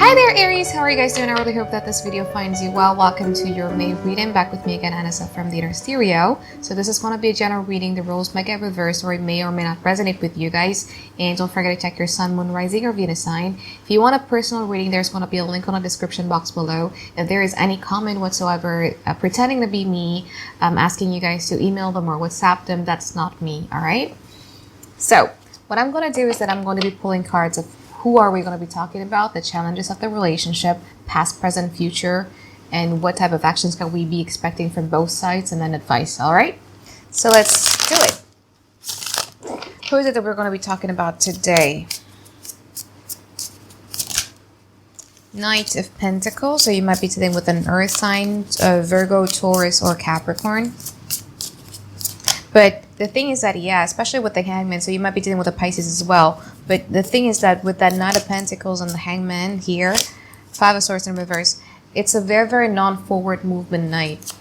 Hi there, Aries. How are you guys doing? I really hope that this video finds you well. Welcome to your May reading. Back with me again, Anisa from the Stereo. So this is going to be a general reading. The rules might get reversed or it may or may not resonate with you guys. And don't forget to check your sun, moon, rising, or Venus sign. If you want a personal reading, there's going to be a link on the description box below. If there is any comment whatsoever pretending to be me, asking you guys to email them or WhatsApp them, that's not me. All right. So what I'm going to do is that I'm going to be pulling cards of who are we going to be talking about, the challenges of the relationship, past, present, future, and what type of actions can we be expecting from both sides, and then advice. All right, so let's do it. Who is it that we're going to be talking about today? Knight of Pentacles. So you might be dealing with an earth sign, Virgo, Taurus, or Capricorn. But the thing is that, yeah, especially with the Hangman, so you might be dealing with a Pisces as well. But the thing is that with that Knight of Pentacles and the Hangman here, Five of Swords in reverse, it's a very, very non-forward movement night.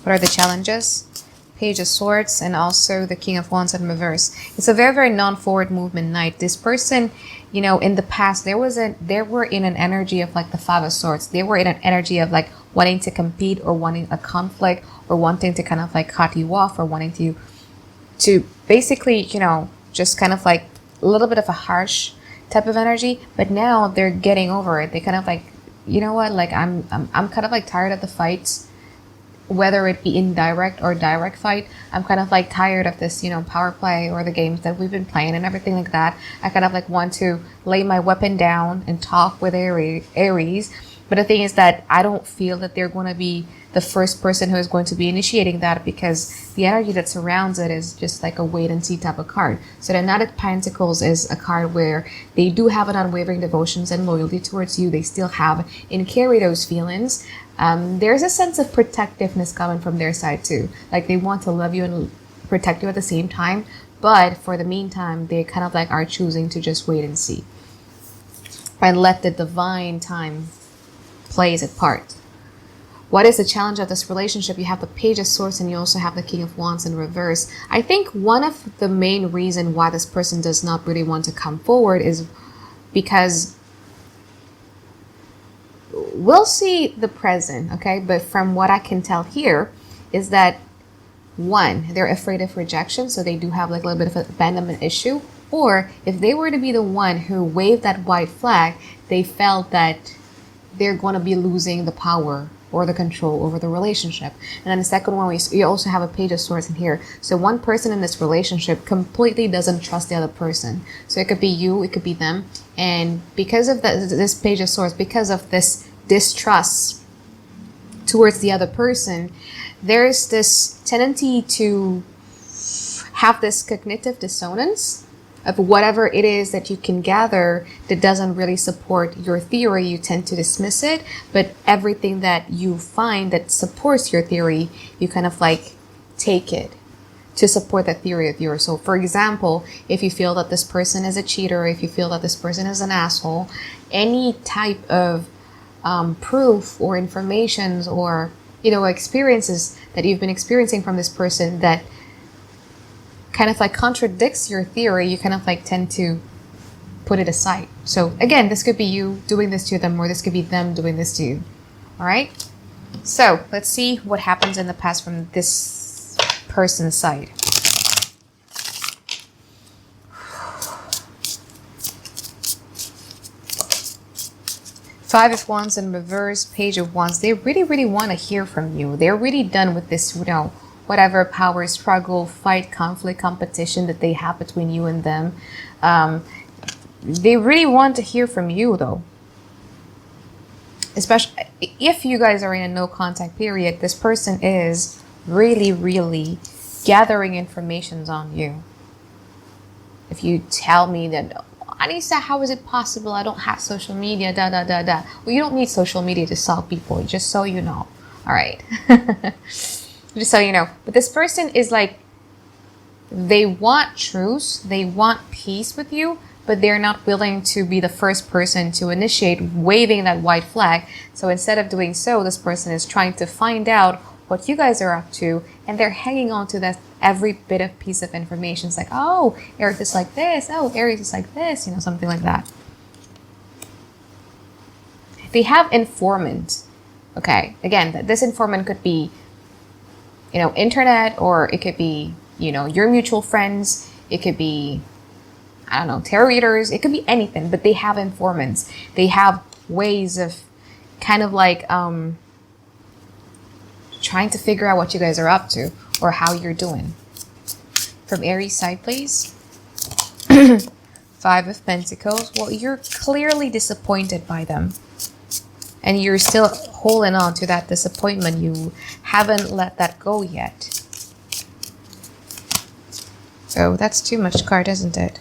What are the challenges? Page of Swords and also the King of Wands in reverse. It's a very, very non-forward movement night. This person, you know, in the past, they were in an energy of like the Five of Swords. They were in an energy of like wanting to compete or wanting a conflict or wanting to kind of like cut you off or wanting to basically, you know, just kind of like a little bit of a harsh type of energy. But now they're getting over it. They kind of like, you know what, like I'm kind of like tired of the fights, whether it be indirect or direct fight. I'm kind of like tired of this, you know, power play or the games that we've been playing and everything like that. I kind of like want to lay my weapon down and talk with Aries. But the thing is that I don't feel that they're going to be the first person who is going to be initiating that, because the energy that surrounds it is just like a wait and see type of card. So the Knight of Pentacles is a card where they do have an unwavering devotions and loyalty towards you. They still have and carry those feelings. There's a sense of protectiveness coming from their side too. Like they want to love you and protect you at the same time. But for the meantime, they kind of like are choosing to just wait and see and let the divine time plays its part. What is the challenge of this relationship? You have the Page of Swords and you also have the King of Wands in reverse. I think one of the main reasons why this person does not really want to come forward is because we'll see the present, okay? But from what I can tell here is that, one, they're afraid of rejection, so they do have like a little bit of an abandonment issue. Or if they were to be the one who waved that white flag, they felt that they're going to be losing the power or the control over the relationship. And then the second one, you also have a Page of Swords in here. So one person in this relationship completely doesn't trust the other person. So it could be you, it could be them. And because of this Page of Swords, because of this distrust towards the other person, there's this tendency to have this cognitive dissonance of whatever it is that you can gather that doesn't really support your theory. You tend to dismiss it, but everything that you find that supports your theory, you kind of like take it to support that theory of yours. So for example, if you feel that this person is a cheater, if you feel that this person is an asshole, any type of proof or informations or, you know, experiences that you've been experiencing from this person that kind of like contradicts your theory, you kind of like tend to put it aside. So again, this could be you doing this to them, or this could be them doing this to you. All right. So let's see what happens in the past from this person's side. Five of Wands in reverse, Page of Wands. They really, really want to hear from you. They're really done with this, you know, whatever power struggle, fight, conflict, competition that they have between you and them. They really want to hear from you though. Especially if you guys are in a no contact period, this person is really, really gathering information on you. If you tell me that, Anisa, how is it possible? I don't have social media, da, da, da, da. Well, you don't need social media to solve people, just so you know. All right. Just so you know. But this person is like, they want truce, they want peace with you, but they're not willing to be the first person to initiate waving that white flag. So instead of doing so, this person is trying to find out what you guys are up to, and they're hanging on to that every bit of piece of information. It's like, oh, Aries is like this, oh, Aries is like this, you know, something like that. They have informant. Okay, again, this informant could be, internet, or it could be, your mutual friends. It could be, I don't know, tarot readers. It could be anything, but they have informants. They have ways of kind of like trying to figure out what you guys are up to or how you're doing. From Aries side, please. Five of Pentacles. Well, you're clearly disappointed by them. And you're still holding on to that disappointment. You haven't let that go yet. Oh, that's too much card, isn't it?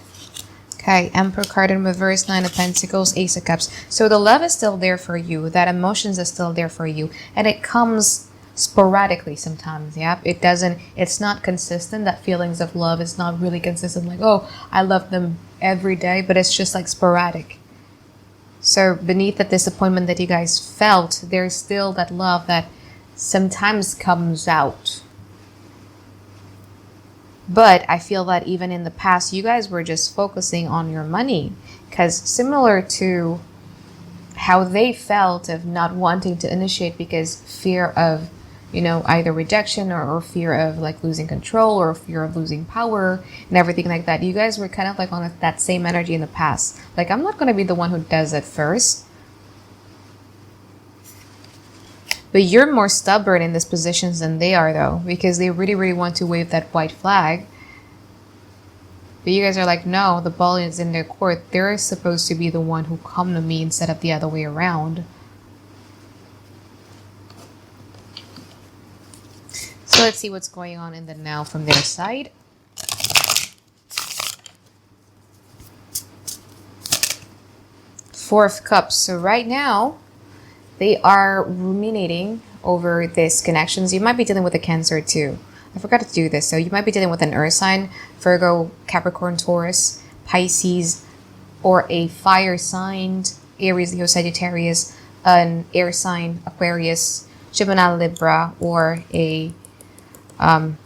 Okay, Emperor card in reverse, Nine of Pentacles, Ace of Cups. So the love is still there for you. That emotions is still there for you. And it comes sporadically sometimes, yeah? It's not consistent. That feelings of love is not really consistent. Like, oh, I love them every day. But it's just like sporadic. So beneath that disappointment that you guys felt, there's still that love that sometimes comes out. But I feel that even in the past, you guys were just focusing on your money. Because similar to how they felt of not wanting to initiate because fear of, either rejection or fear of like losing control or fear of losing power and everything like that. You guys were kind of like on that same energy in the past. Like, I'm not going to be the one who does it first. But you're more stubborn in these positions than they are, though, because they really, really want to wave that white flag. But you guys are like, no, the ball is in their court. They're supposed to be the one who come to me instead of the other way around. So let's see what's going on in the now from their side. Four of Cups. So right now, they are ruminating over this connections. You might be dealing with a Cancer too. I forgot to do this. So you might be dealing with an Earth sign, Virgo, Capricorn, Taurus, Pisces, or a fire sign, Aries, Leo, Sagittarius, an air sign, Aquarius, Gemini, Libra, or a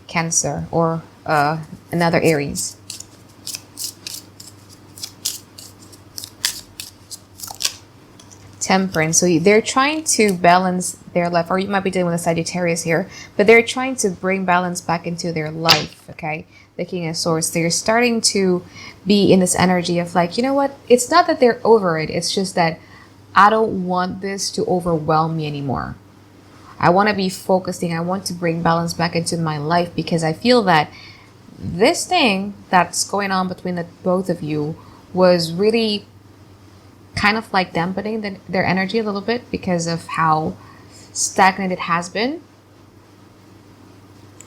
Cancer, or another Aries. Temperance. So they're trying to balance their life, or you might be dealing with a Sagittarius here, but they're trying to bring balance back into their life. Okay, the King of Swords. They're starting to be in this energy of like, you know what? It's not that they're over it. It's just that I don't want this to overwhelm me anymore. I want to be focusing. I want to bring balance back into my life because I feel that this thing that's going on between the both of you was really kind of like dampening their energy a little bit because of how stagnant it has been.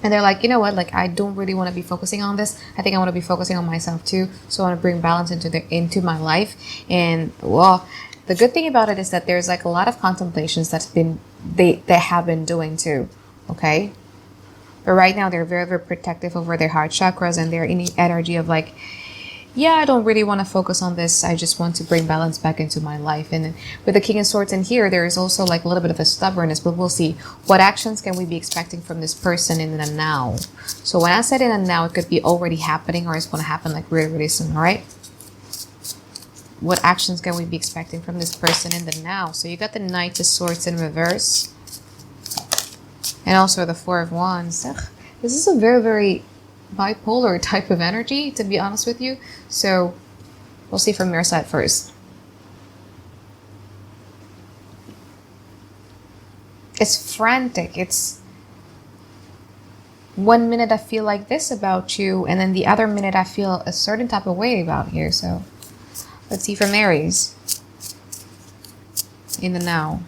And they're like, you know what, like, I don't really want to be focusing on this. I think I want to be focusing on myself too. So I want to bring balance into my life. And well, the good thing about it is that there's like a lot of contemplations they have been doing too. Okay. But right now they're very, very protective over their heart chakras, and they're in the energy of like, yeah, I don't really want to focus on this. I just want to bring balance back into my life. And with the King of Swords in here, there is also like a little bit of a stubbornness, but we'll see. What actions can we be expecting from this person in the now? So when I said in the now, it could be already happening or it's going to happen like really, really soon, all right? What actions can we be expecting from this person in the now? So you got the Knight of Swords in reverse. And also the Four of Wands. Ugh, this is a very, very bipolar type of energy, to be honest with you. So we'll see from your side first. It's frantic. It's 1 minute I feel like this about you, and then the other minute I feel a certain type of way about you. So let's see from Aries in the now.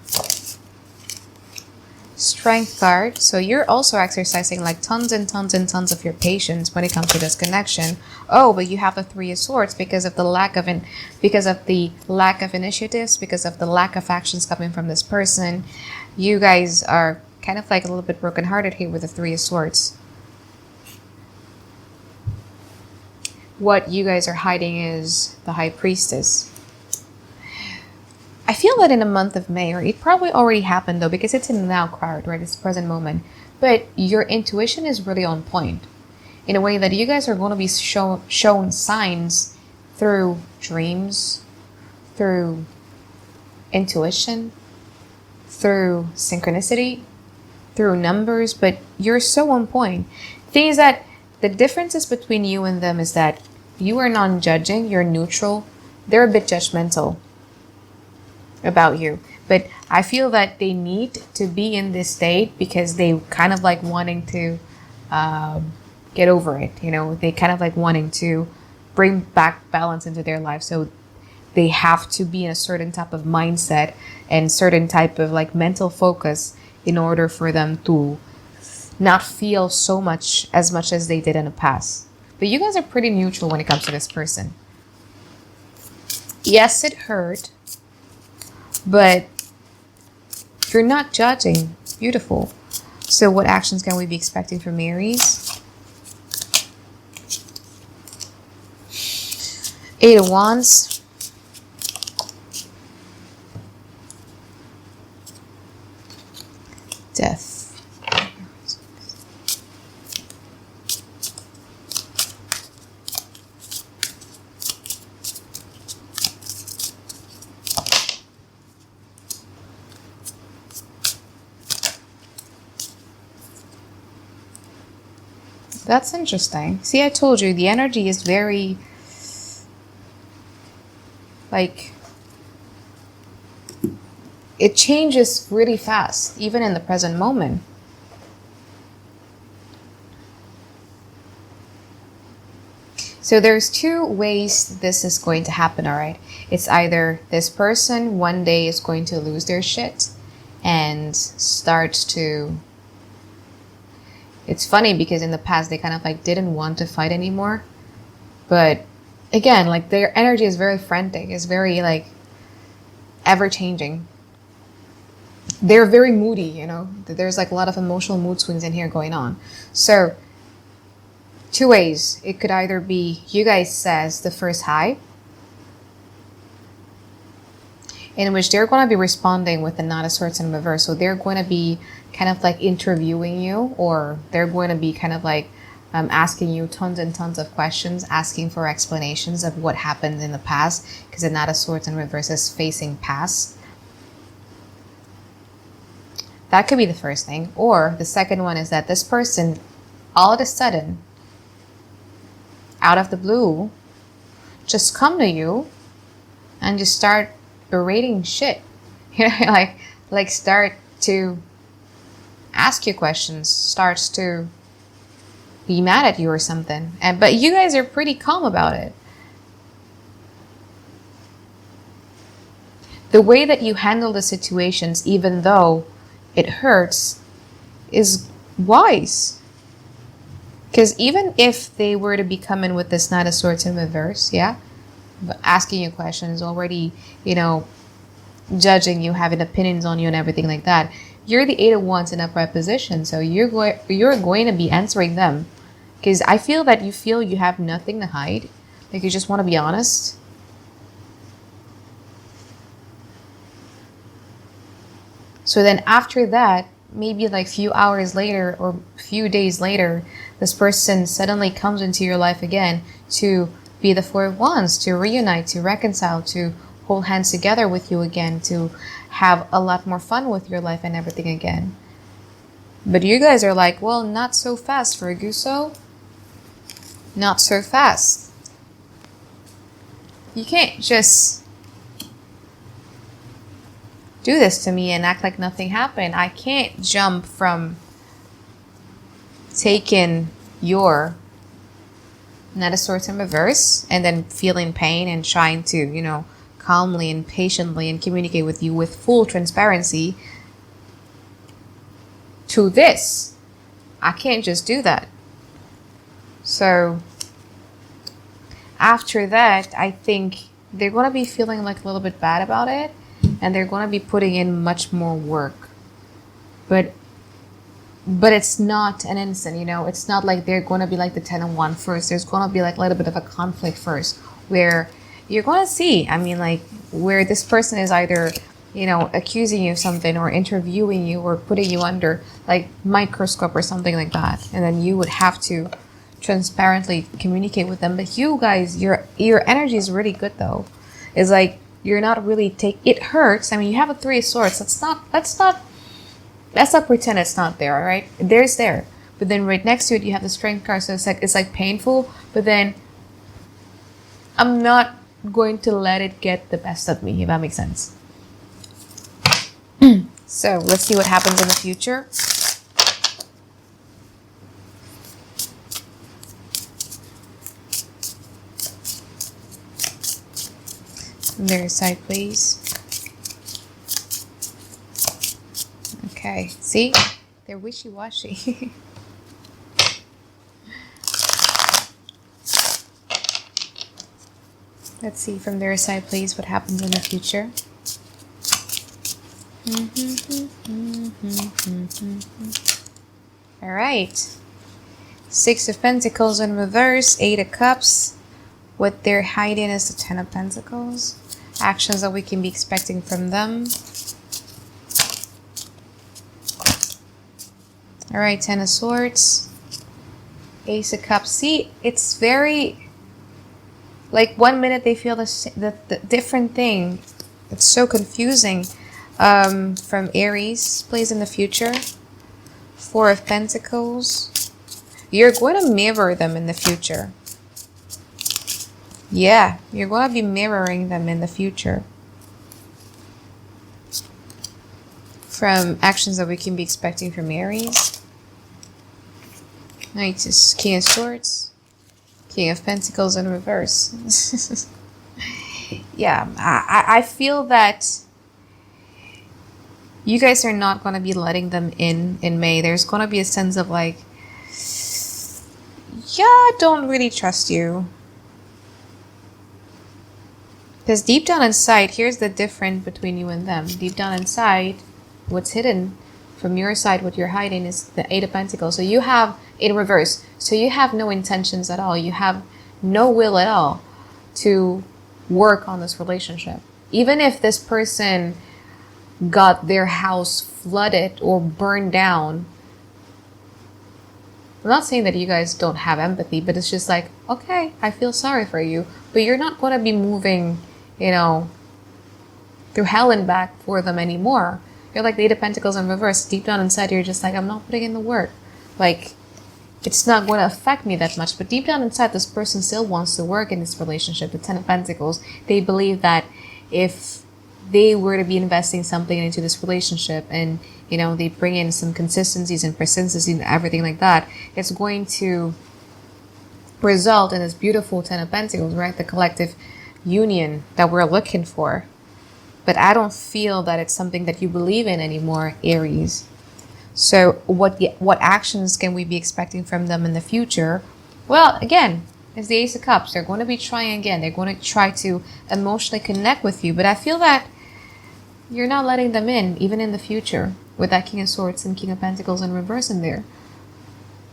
Strength card. So you're also exercising like tons and tons and tons of your patience when it comes to this connection. Oh, but you have the Three of Swords because of the lack of initiatives, because of the lack of actions coming from this person. You guys are kind of like a little bit brokenhearted here with the Three of Swords. What you guys are hiding is the High Priestess. I feel that in the month of May, or it probably already happened though, because it's in the now card, right? It's the present moment. But your intuition is really on point in a way that you guys are going to be shown signs through dreams, through intuition, through synchronicity, through numbers, but you're so on point. Thing is that the differences between you and them is that you are non-judging, you're neutral. They're a bit judgmental about you. But I feel that they need to be in this state because they kind of like wanting to get over it. You know, they kind of like wanting to bring back balance into their life. So they have to be in a certain type of mindset and certain type of like mental focus in order for them to not feel so much as they did in the past. But you guys are pretty neutral when it comes to this person. Yes, it hurt, but you're not judging. Beautiful. So what actions can we be expecting from Aries? 8 of Wands. Death. That's interesting. See, I told you the energy is very like it changes really fast, even in the present moment. So there's 2 ways this is going to happen, all right? It's either this person one day is going to lose their shit and start to... It's funny because in the past they kind of like didn't want to fight anymore. But again, like their energy is very frantic. It's very like ever-changing. They're very moody, you know. There's like a lot of emotional mood swings in here going on. So 2 ways. It could either be you guys says the first hi, in which they're going to be responding with the Knight of Swords in reverse. So they're going to be kind of like interviewing you, or they're going to be kind of like asking you tons and tons of questions, asking for explanations of what happened in the past, because the Knight of Swords in reverse is facing past. That could be the first thing. Or the second one is that this person, all of a sudden, out of the blue, just come to you and just start berating shit. You know, like start to ask you questions, starts to be mad at you or something. But you guys are pretty calm about it. The way that you handle the situations, even though it hurts, is wise. Because even if they were to be coming with this Knight of Swords in reverse, yeah, but asking you questions, already, you know, judging you, having opinions on you and everything like that, you're the 8 of Wands in upright position, so you're going to be answering them. Because I feel that you feel you have nothing to hide. Like you just want to be honest. So then after that, maybe like few hours later or few days later, this person suddenly comes into your life again to be the 4 of Wands, to reunite, to reconcile, to hold hands together with you again, to have a lot more fun with your life and everything again. But you guys are like, well, not so fast, Ferguso. Not so fast. You can't just do this to me and act like nothing happened. I can't jump from taking your Knight of Swords in reverse and then feeling pain and trying to, you know, calmly and patiently and communicate with you with full transparency to this. I can't just do that. So after that, I think they're going to be feeling like a little bit bad about it, and they're going to be putting in much more work. But it's not an instant, you know. It's not like they're going to be like the 10 of Wands first. There's going to be like a little bit of a conflict first, where you're going to see, I mean, like, where this person is either, you know, accusing you of something or interviewing you or putting you under like microscope or something like that, and then you would have to transparently communicate with them. But you guys, your energy is really good though. It's like You're not really it hurts. I mean, you have a Three of Swords. Let's not pretend it's not there, all right? There's there. But then right next to it, you have the Strength card. So it's like painful. But then I'm not going to let it get the best of me, if that makes sense. So let's see what happens in the future. From their side, please. Okay, see? They're wishy-washy. Let's see from their side, please, what happens in the future. All right. Six of Pentacles in reverse, Eight of Cups. What they're hiding is the Ten of Pentacles. Actions that we can be expecting from them. All right, Ten of Swords. Ace of Cups. See, it's very... like 1 minute they feel the different thing. It's so confusing. From Aries, plays in the future. Four of Pentacles. You're going to mirror them in the future. Yeah, you're going to be mirroring them in the future. From actions that we can be expecting from Aries. Right, just King of Swords. King of Pentacles in reverse. Yeah, I feel that you guys are not going to be letting them in May. There's going to be a sense of like, yeah, I don't really trust you. Because deep down inside, here's the difference between you and them. Deep down inside, what's hidden from your side, what you're hiding is the Eight of Pentacles. So you have, in reverse, so you have no intentions at all. You have no will at all to work on this relationship. Even if this person got their house flooded or burned down, I'm not saying that you guys don't have empathy, but it's just like, okay, I feel sorry for you, but you're not going to be moving, you know, through hell and back for them anymore. You're like the Eight of Pentacles in reverse. Deep down inside, you're just like, I'm not putting in the work. Like, it's not going to affect me that much. But deep down inside, this person still wants to work in this relationship. The Ten of Pentacles, they believe that if they were to be investing something into this relationship and, you know, they bring in some consistencies and persistency and everything like that, it's going to result in this beautiful Ten of Pentacles, right? The collective union that we're looking for. But I don't feel that it's something that you believe in anymore, Aries. So what actions can we be expecting from them in the future? Well, again, it's the Ace of Cups. They're going to be trying again. They're going to try to emotionally connect with you. But I feel that you're not letting them in, even in the future, with that King of Swords and King of Pentacles in reverse in there.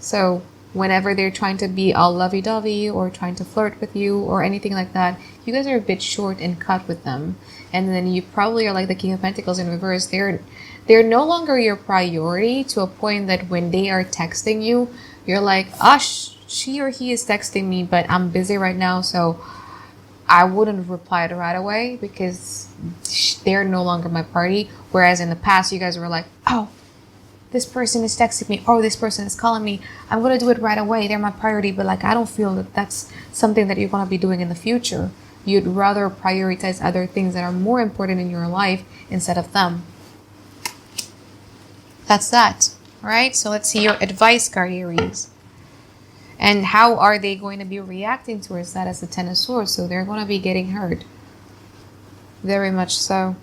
So whenever they're trying to be all lovey-dovey or trying to flirt with you or anything like that, you guys are a bit short and cut with them. And then you probably are like the King of Pentacles in reverse. They're no longer your priority, to a point that when they are texting you, you're like, ah, she or he is texting me, but I'm busy right now, so I wouldn't reply to right away because they're no longer my party. Whereas in the past, you guys were like, oh, this person is texting me, or this person is calling me, I'm going to do it right away. They're my priority. But like, I don't feel that that's something that you're going to be doing in the future. You'd rather prioritize other things that are more important in your life instead of them. That's that. All right. So let's see your advice card, Aries. And how are they going to be reacting towards that as the Ten of Swords? So they're going to be getting hurt. Very much so.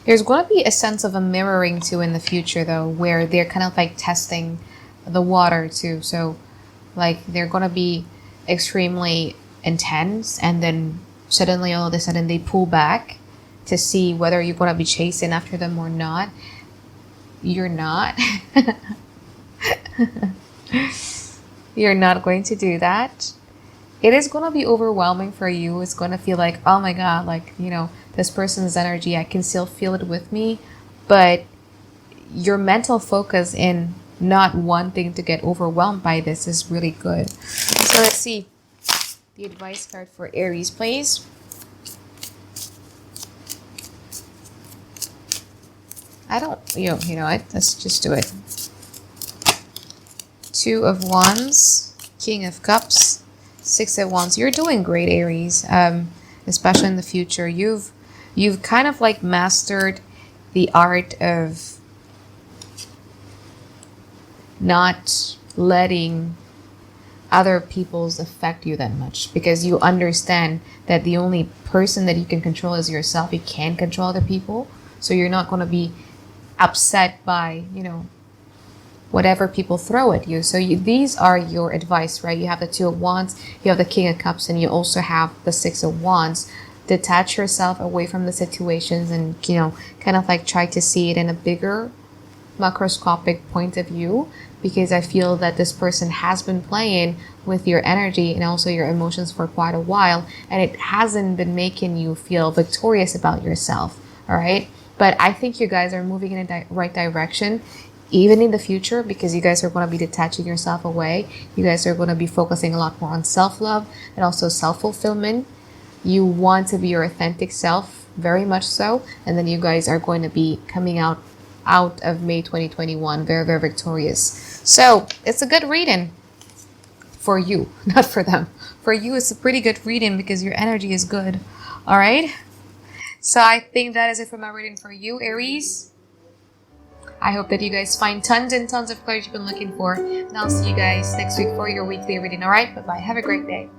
There's going to be a sense of a mirroring too in the future, though, where they're kind of like testing the water too. So like they're going to be extremely intense, and then suddenly all of a sudden they pull back to see whether you're going to be chasing after them or not. You're not. You're not going to do that. It is going to be overwhelming for you. It's going to feel like, oh my God, like, you know, this person's energy, I can still feel it with me. But your mental focus in not wanting to get overwhelmed by this is really good. So let's see the advice card for Aries, please. You know what? Let's just do it. Two of Wands, King of Cups, Six of Wands. You're doing great, Aries. Especially in the future, you've kind of like mastered the art of not letting other people's affect you that much, because you understand that the only person that you can control is yourself. You can't control other people, so you're not going to be upset by, you know, whatever people throw at you. So these are your advice, right? You have the Two of Wands, you have the King of Cups, and you also have the Six of Wands. Detach yourself away from the situations and, you know, kind of like try to see it in a bigger macroscopic point of view, because I feel that this person has been playing with your energy and also your emotions for quite a while, and it hasn't been making you feel victorious about yourself. All right, but I think you guys are moving in a right direction, even in the future, because you guys are going to be detaching yourself away. You guys are going to be focusing a lot more on self-love and also self-fulfillment. You want to be your authentic self, very much so, and then you guys are going to be coming out of May 2021 very, very victorious. So it's a good reading for you, not for them. For you, it's a pretty good reading because your energy is good. All right, so I think that is it for my reading for you, Aries. I hope that you guys find tons and tons of clarity you've been looking for, and I'll see you guys next week for your weekly reading. All right, bye bye, have a great day.